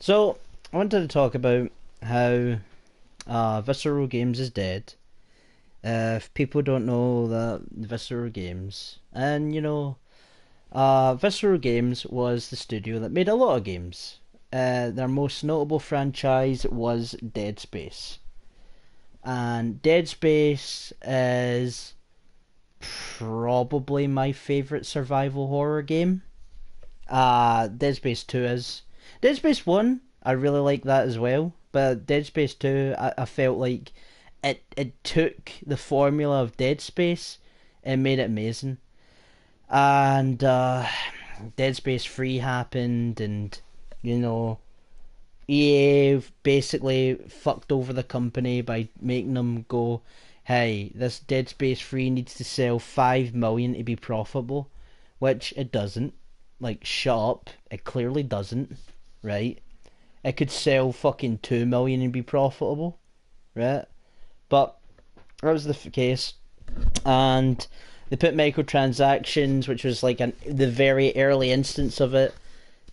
So, I wanted to talk about how Visceral Games is dead. If people don't know that Visceral Games, and Visceral Games was the studio that made a lot of games. Their most notable franchise was Dead Space. And Dead Space is probably my favourite survival horror game. Dead Space 2 is. Dead Space 1, I really like that as well. But Dead Space 2, I felt like it took the formula of Dead Space and made it amazing. And Dead Space 3 happened, and you know, EA basically fucked over the company by making them go, hey, this Dead Space 3 needs to sell 5 million to be profitable, which it doesn't. Like, shut up. It clearly doesn't, right? It could sell fucking 2 million and be profitable, right? But that was the case. And they put microtransactions, which was like the very early instance of it.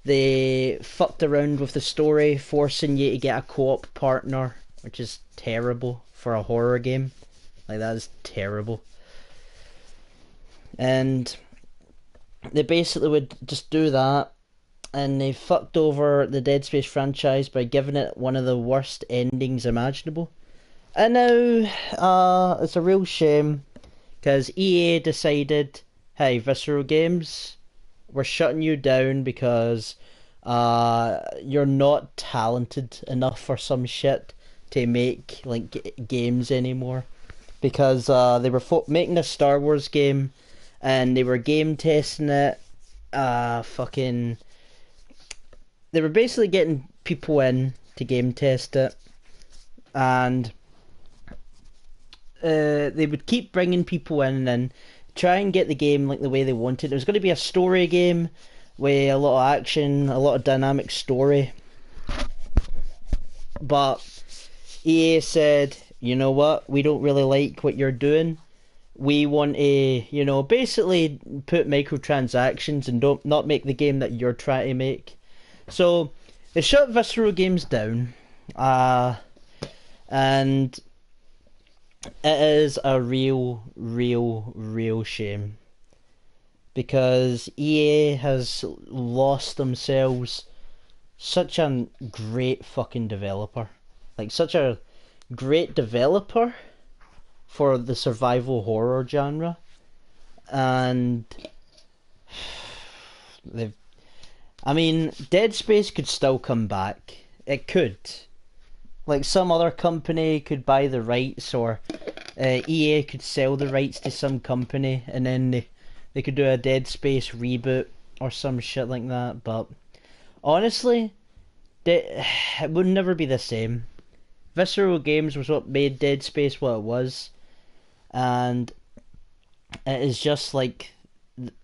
They fucked around with the story, forcing you to get a co-op partner, which is terrible for a horror game. Like, that is terrible. And they basically would just do that, and they fucked over the Dead Space franchise by giving it one of the worst endings imaginable. And now, it's a real shame, because EA decided, hey, Visceral Games, we're shutting you down because you're not talented enough for some shit to make like games anymore. Because they were making a Star Wars game, and they were game testing it. Fucking, they were basically getting people in to game test it, and they would keep bringing people in and try and get the game like the way they wanted. It was going to be a story game with a lot of action, a lot of dynamic story. But EA said, you know what, we don't really like what you're doing. We want to, basically put microtransactions and don't not make the game that you're trying to make. So they shut Visceral Games down, and it is a real shame, because EA has lost themselves such a great fucking developer. Like, such a great developer for the survival horror genre. And they've, I mean, Dead Space could still come back. It could. Like, some other company could buy the rights, or EA could sell the rights to some company, and then they could do a Dead Space reboot or some shit like that. But honestly, it would never be the same. Visceral Games was what made Dead Space what it was, and it is just like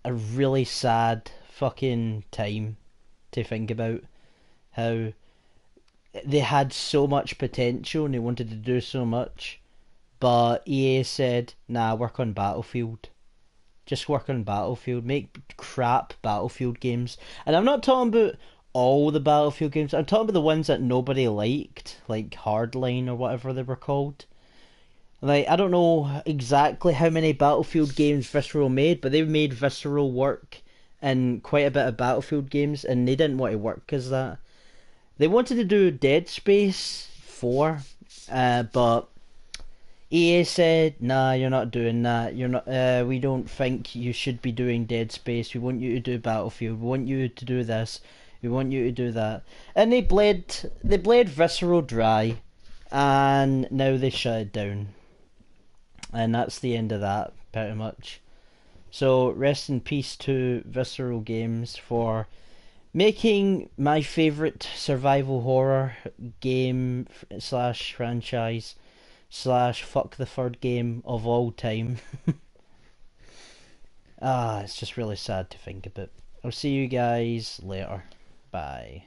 a really sad fucking time to think about how they had so much potential and they wanted to do so much, but EA said, nah, work on Battlefield. Just work on Battlefield. Make crap Battlefield games. And I'm not talking about all the Battlefield games. I'm talking about the ones that nobody liked, like Hardline or whatever they were called. Like, I don't know exactly how many Battlefield games Visceral made, but they've made Visceral work in quite a bit of Battlefield games, and they didn't want to work because that. They wanted to do Dead Space 4, but EA said, nah, you're not doing that. You're not. We don't think you should be doing Dead Space. We want you to do Battlefield. We want you to do this. We want you to do that. And they bled Visceral dry, and now they shut it down. And that's the end of that, pretty much. So rest in peace to Visceral Games for making my favourite survival horror game slash franchise slash fuck the third game of all time. It's just really sad to think about. I'll see you guys later. Bye.